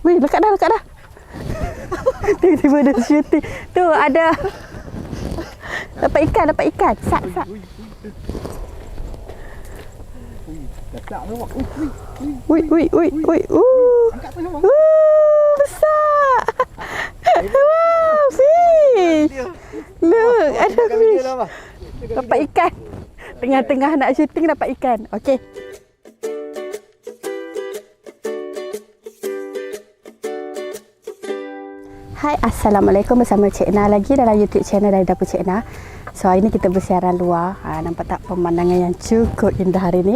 Wih, lekat dah, lekat dah. Tiba-tiba ada shooting. Tu ada. Dapat ikan. Sat. Letak tu. Wih. Angkat tu sama. Besar. Wow, fish. Look, ada fish. Dapat ikan. Tengah-tengah nak shooting dapat ikan. Okey. Hai, Assalamualaikum, bersama Cik Na lagi dalam YouTube channel dari Dapur Cik Na. So hari ni kita bersiaran luar. Nampak tak pemandangan yang cukup indah hari ni?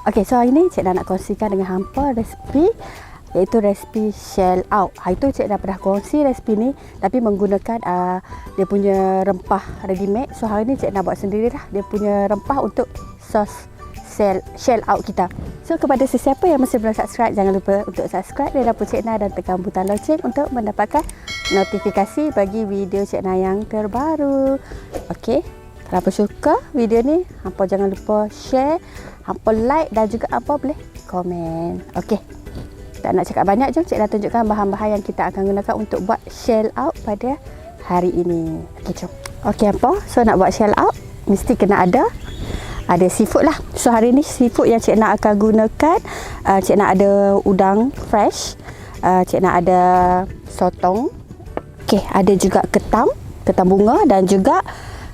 Okey, so hari ni Cik Na nak kongsikan dengan hampa resipi, iaitu resipi shell out. Hari tu Cik Na pernah kongsi resipi ni tapi menggunakan dia punya rempah ready made. So hari ni Cik Na buat sendirilah dia punya rempah untuk sos shell out kita. So kepada sesiapa yang masih belum subscribe, jangan lupa untuk subscribe di Dapur Cik Na dan tekan butang loceng untuk mendapatkan notifikasi bagi video Cik Na yang terbaru. Okey, kalau apa suka video ni, hampa jangan lupa share, hampa like dan juga hampa boleh komen. Okey, tak nak cakap banyak, jom Cik Na tunjukkan bahan-bahan yang kita akan gunakan untuk buat shell out pada hari ini. Okey, jom. Okey, hampa, so nak buat shell out mesti kena ada seafood lah. So hari ni seafood yang Cik Na akan gunakan, Cik Na ada udang fresh, Cik Na ada sotong, okey, ada juga ketam bunga dan juga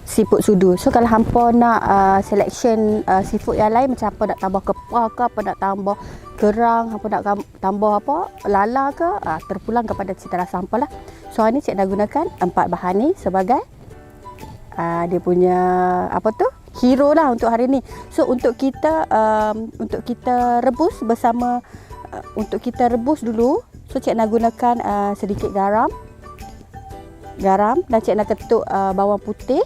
siput sudu. So kalau hampa nak selection seafood yang lain, macam apa nak tambah kepah ke, apa nak tambah kerang, apa nak tambah apa lala ke, terpulang kepada cita rasa hampa lah. So hari ni Cik Na gunakan 4 bahan ni sebagai dia punya apa tu, hero lah untuk hari ni. So untuk kita rebus bersama, untuk kita rebus dulu. So Cik Na gunakan sedikit garam dan Cik Na ketuk bawang putih,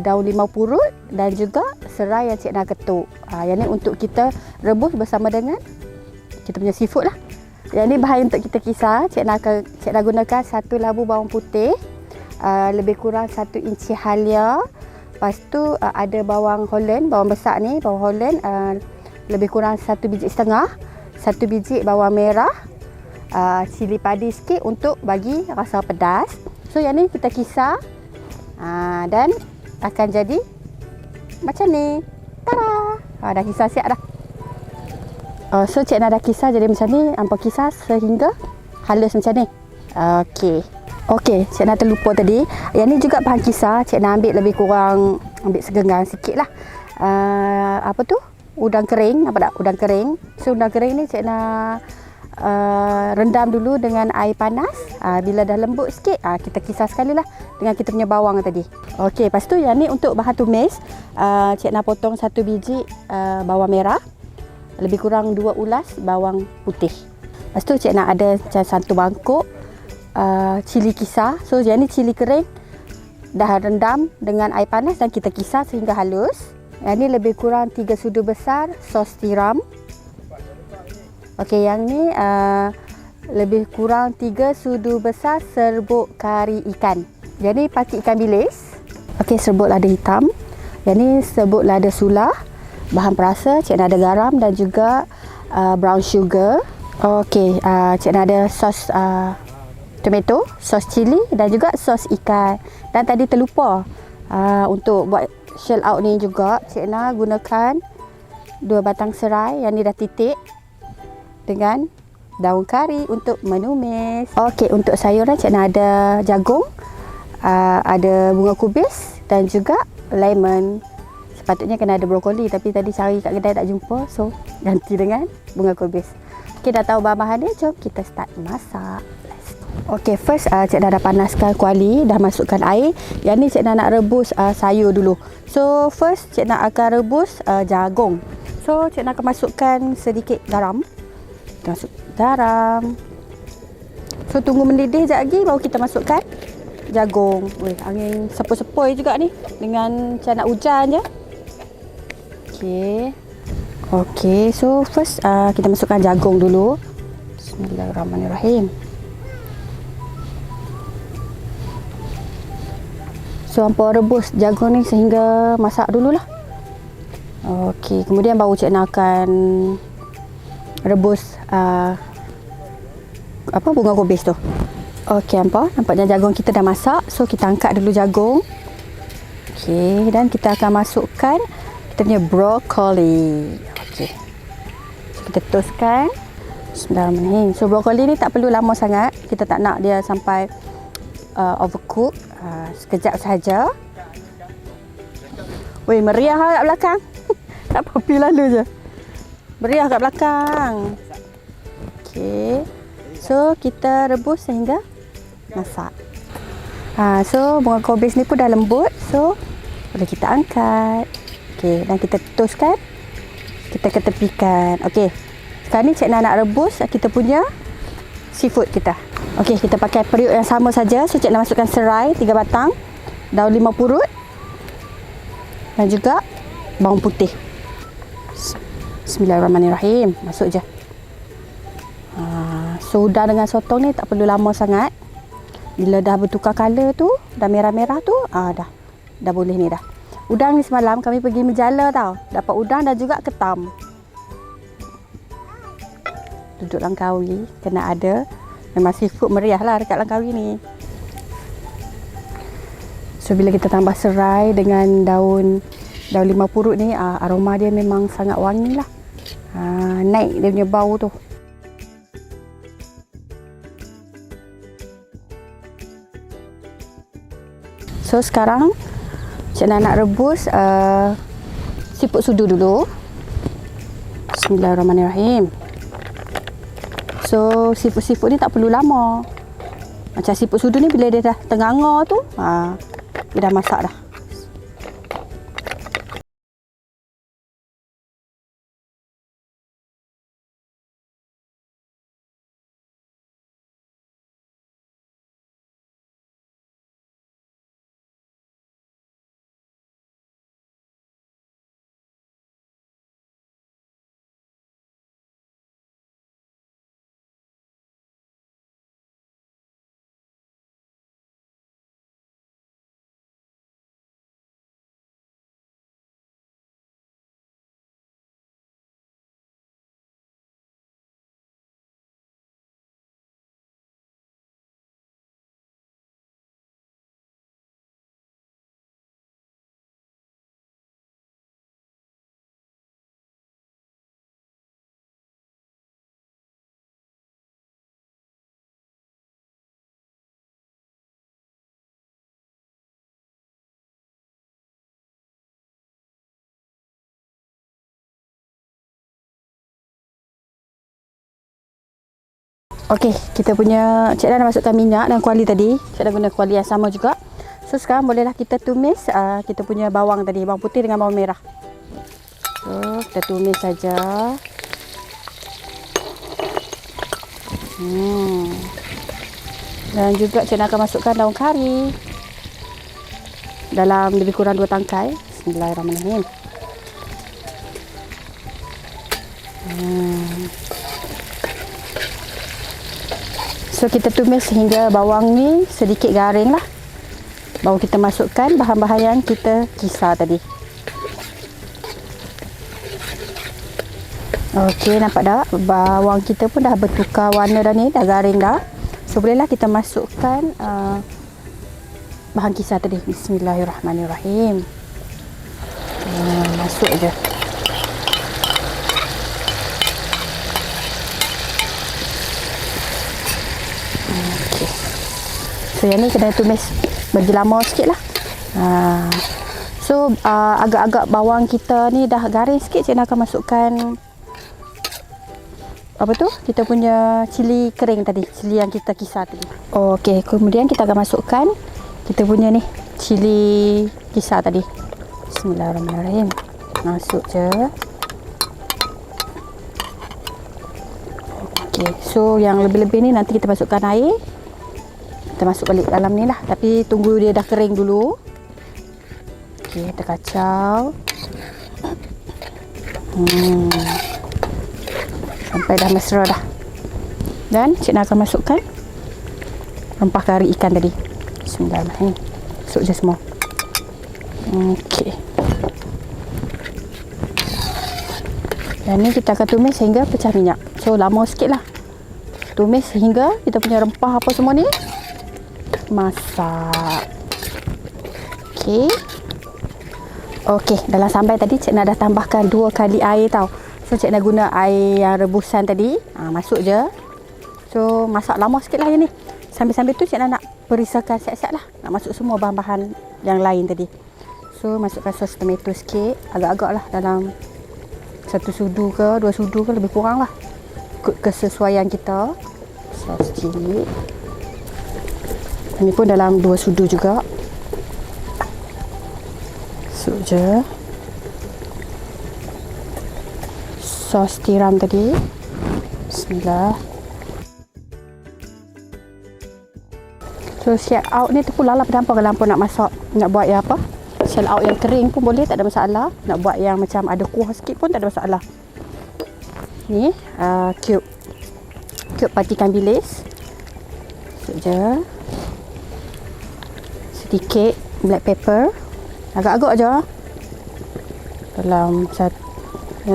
daun limau purut dan juga serai yang Cik Na ketuk. Yang ni untuk kita rebus bersama dengan kita punya seafood lah. Yang ni bahan untuk kita kisar. Cik Na gunakan 1 labu bawang putih, lebih kurang 1 inci halia. Lepas tu ada bawang Holland, bawang besar ni, bawang Holland lebih kurang 1 biji setengah, 1 biji bawang merah, cili padi sikit untuk bagi rasa pedas. So yang ni kita kisar dan akan jadi macam ni. Tada! Dah kisar siap dah. So Cik Na dah kisar jadi macam ni, hampa kisar sehingga halus macam ni. Okey, Cik Na terlupa tadi. Yang ni juga bahan kisar. Cik Na ambil lebih kurang, ambil segenggang sikit lah. Apa tu? Udang kering. Apa tak? Udang kering. So udang kering ni Cik Na rendam dulu dengan air panas. Bila dah lembut sikit, kita kisar sekali lah dengan kita punya bawang tadi. Okey, lepas tu yang ni untuk bahan tumis. Cik Na potong 1 biji bawang merah, lebih kurang 2 ulas bawang putih. Lepas tu Cik Na ada macam 1 mangkuk cili kisar. So yang ni cili kering dah rendam dengan air panas dan kita kisar sehingga halus. Yang ni lebih kurang 3 sudu besar sos tiram. Okey, yang ni lebih kurang 3 sudu besar serbuk kari ikan. Yang ni pakai ikan bilis. Okey, serbuk lada hitam. Yang ni serbuk lada sulah. Bahan perasa Cik Na ada garam dan juga brown sugar. Okey, Cik Na ada sos tomato, sos cili dan juga sos ikan. Dan tadi terlupa, untuk buat shell out ni juga Cik Na gunakan 2 batang serai yang ni dah titik dengan daun kari untuk menumis. Okey, untuk sayuran Cik Na ada jagung, ada bunga kubis dan juga lemon. Sepatutnya kena ada brokoli tapi tadi cari kat kedai tak jumpa, so ganti dengan bunga kubis. Okey, dah tahu bahan-bahan dia, jom kita start masak. Okey, first Cik Na dah panaskan kuali, dah masukkan air. Yang ni Cik Na nak rebus sayur dulu. So first Cik Na akan rebus jagung. So Cik Na akan masukkan sedikit garam. Kita masuk garam. So tunggu mendidih sekejap lagi baru kita masukkan jagung. Weh, angin sepoi-sepoi juga ni dengan macam nak hujan je. Okey, so first kita masukkan jagung dulu. Bismillahirrahmanirrahim. So hampa rebus jagung ni sehingga masak dululah. Okey, kemudian baru Cik Na akan rebus bunga kubis tu. Okey, nampaknya jagung kita dah masak. So kita angkat dulu jagung. Okey, dan kita akan masukkan kita punya brokoli. Okey. So kita toastkan. Bismillahirrahmanirrahim. So brokoli ni tak perlu lama sangat. Kita tak nak dia sampai overcook. Sekejap saja. Weh, meriah kat belakang. Tak apa, pergi lalu je. Meriah kat belakang. Okey. So kita rebus sehingga masak. So bunga kubis ni pun dah lembut. So boleh kita angkat. Okey, dan kita toastkan. Kita ketepikan. Okey. Sekarang ni Cik Na nak rebus kita punya seafood kita. Okey, kita pakai periuk yang sama saja. So Cik Na masukkan serai 3 batang, daun 5 purut dan juga bawang putih. Bismillahirrahmanirrahim. Masuk je. So udang dengan sotong ni tak perlu lama sangat. Bila dah bertukar color tu, dah merah-merah tu, dah boleh ni dah. Udang ni semalam kami pergi menjala tau. Dapat udang dan juga ketam. Duduk Langkawi kena ada. Memang seafood meriah lah dekat Langkawi ni. So bila kita tambah serai dengan daun 5 purut ni, aroma dia memang sangat wangi lah. Naik dia punya bau tu. So sekarang Cik Na nak rebus siput sudu dulu. Bismillahirrahmanirrahim. So siput-siput ni tak perlu lama. Macam siput sudu ni bila dia dah tenganga tu, dia dah masak dah. Okey, kita punya Cik Na dah masukkan minyak dan kuali tadi. Cik Na guna kuali yang sama juga. So sekarang bolehlah kita tumis kita punya bawang tadi, bawang putih dengan bawang merah. So kita tumis saja. Dan juga Cik Na akan masukkan daun kari dalam lebih kurang 2 tangkai. Bismillahirrahmanirrahim. So kita tumis sehingga bawang ni sedikit garing lah. Baru kita masukkan bahan-bahan yang kita kisar tadi. Okey, nampak tak? Bawang kita pun dah bertukar warna dah ni, dah garing dah. So bolehlah kita masukkan bahan kisar tadi. Bismillahirrahmanirrahim. Masuk je. So yang ni kena tumis bagi lama sikit lah. So agak-agak bawang kita ni dah garing sikit, Cik Na akan masukkan apa tu? Kita punya cili kering tadi, cili yang kita kisar tadi. Okey, kemudian kita akan masukkan kita punya ni cili kisar tadi. Bismillahirrahmanirrahim. Masuk je. Okey, so yang lebih-lebih ni nanti kita masukkan air. Kita masuk balik dalam ni lah, tapi tunggu dia dah kering dulu. Okey, kita kacau sampai dah mesra dah. Dan Cik Na akan masukkan rempah kari ikan tadi. Bismillahirrahmanirrahim. Masuk je semua. Okey, dan ni kita akan tumis sehingga pecah minyak. So lama sikit lah. Tumis sehingga kita punya rempah apa semua ni masak. Okey. Okey, dalam sambal tadi Cik Na dah tambahkan 2 kali air tau. So Cik Na guna air yang rebusan tadi. Masuk je. So masak lama sikit lah yang ni. Sambil-sambil tu Cik Na nak perisakan siap-siap lah. Nak masuk semua bahan-bahan yang lain tadi. So masukkan sos tomato sikit. Agak-agak lah dalam 1 sudu ke 2 sudu ke, lebih kurang lah. Ikut kesesuaian kita. Sos cili. Ini pun dalam 2 sudu juga. Masuk je. Sos tiram tadi. Bismillah. So shell out ni terpulang lah pada hampa nak masak, nak buat yang apa, shell out yang kering pun boleh, tak ada masalah. Nak buat yang macam ada kuah sikit pun tak ada masalah. Ni cube patikan bilis. Masuk je. Sedikit black pepper, agak-agak je dalam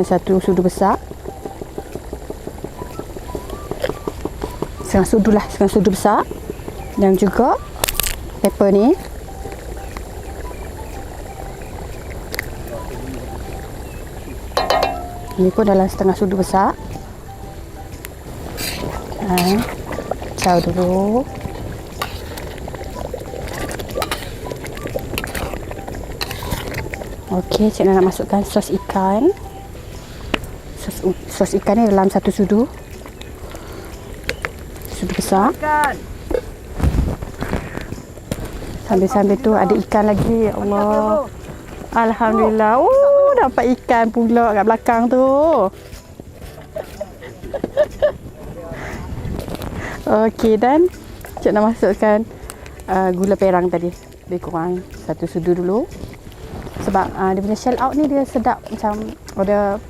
satu sudu besar. Setengah sudu besar. Dan juga pepper ni. Ini pun dalam setengah sudu besar. Kacau dulu. Okey, Cik nak masukkan sos ikan. Sos ikan ni dalam 1 sudu. Sudu besar. Sambil-sambil tu ada ikan lagi. Ya Allah. Alhamdulillah. Dapat ikan pula kat belakang tu. Okey, dan Cik nak masukkan gula perang tadi. Lebih kurang 1 sudu dulu. Sebab dia punya shell out ni dia sedap, macam ada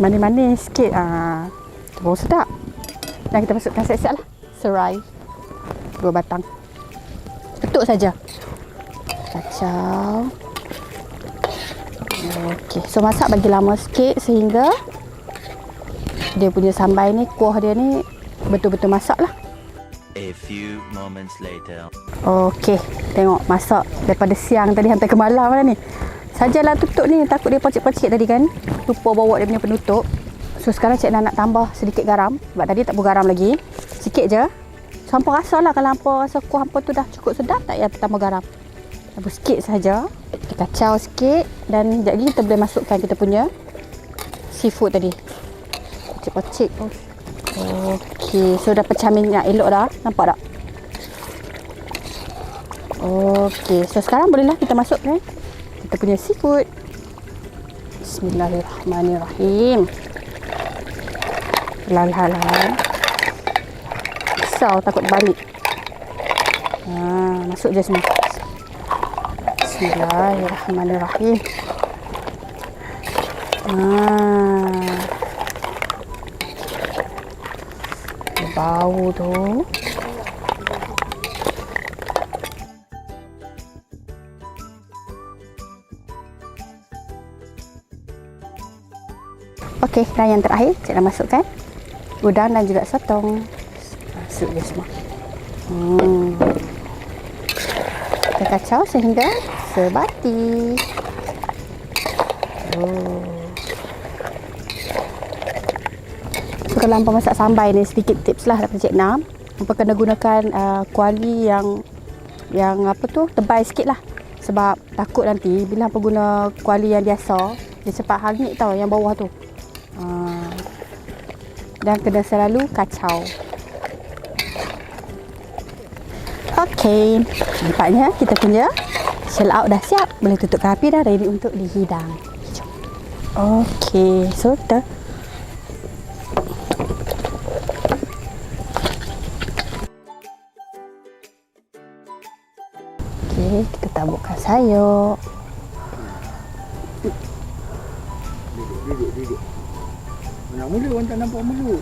manis-manis sikit. Itu baru sedap. Dan kita masukkan siap-siap lah. Serai 2 batang. Ketuk saja. Kacau. Okey, so masak bagi lama sikit sehingga dia punya sambal ni, kuah dia ni betul-betul masak lah. A few moments later. Okey, tengok masak daripada siang tadi sampai ke malam lah ni. Sajalah tutup ni, takut dia pocik-pocik tadi kan. Lupa bawa dia punya penutup. So sekarang Cik nak tambah sedikit garam. Sebab tadi tak bergaram lagi. Sikit je. So hampa rasa lah, kalau hampa rasa kuah hampa tu dah cukup sedap, tak payah tambah garam. Tambah sikit saja. Kita kacau sikit. Dan sekejap lagi kita boleh masukkan kita punya seafood tadi. Pocik-pocik. Okey, so dah pecah minyak elok dah. Nampak tak? Okey, so sekarang bolehlah kita masukkan kita punya seafood. Bismillahirrahmanirrahim. Perlahan-lahan. Risau takut balik. Masuk je semua. Bismillahirrahmanirrahim. Bau tu. Okey, dan yang terakhir Cik nak masukkan udang dan juga sotong. Masuk je semua. Kita kacau sehingga sebati. So, kalau hampa masak sambal ni, sedikit tips lah daripada Cik Nam. Hampa kena gunakan kuali yang apa tu, tebal sikit lah. Sebab takut nanti bila hampa guna kuali yang biasa, dia cepat hangit tau yang bawah tu. Dan kena selalu kacau. Okey, nampaknya kita punya shell out dah siap. Boleh tutupkan api dah, ready untuk dihidang. Okey, so dah. Okey, kita taburkan sayur. Duduk. Nak mula orang tak nampak mula.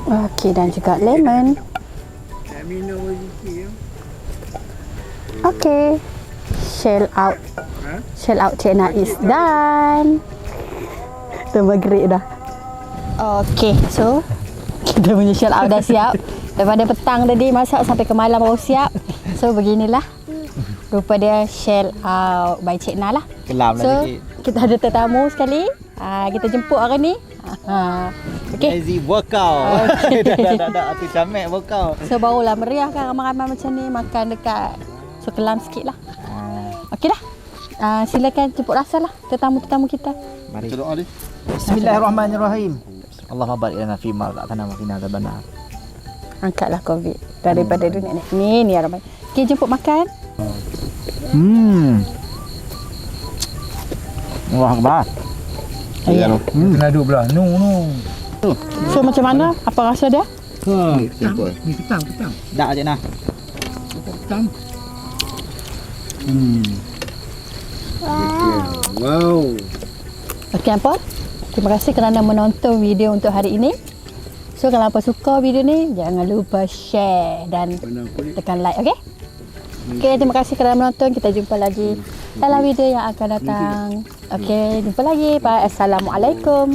Okey, dan juga lemon. Tak minum sikit ya. Okey. Shell out. Shell out Cik Na is done. Kita maghrib dah. Okay, so kita punya shell out dah siap. Daripada petang tadi masak sampai ke malam baru siap. So beginilah rupa dia shell out by Cik Na lah. Kelam So kita ada tetamu sekali. Kita jemput hari ni. Okay. Lazy workout. Dah tu camek workout. So barulah meriah kan ramai-ramai macam ni makan dekat. So kelam sikit lah. Okey dah. Silakan jemput rasa lah tetamu-tetamu kita. Mari. Doa dia. Bismillahirrahmanirrahim. Allah barik lana fi ma razaqtana wa qina adzabannar. Angkatlah COVID daripada dunia ni. Amin ya rabbal. Okey jemput makan. Allah akbar. Ya. Kena duduk belah. No. So macam mana? Apa rasa dia? Ni ketam. Dak je nah. Ketam. Wow. Okey apa? Terima kasih kerana menonton video untuk hari ini. So kalau apa suka video ni, jangan lupa share dan Mana kulit. tekan like, okey? Okey, terima kasih kerana menonton. Kita jumpa lagi dalam video yang akan datang. Okey, jumpa lagi. Bye. Assalamualaikum.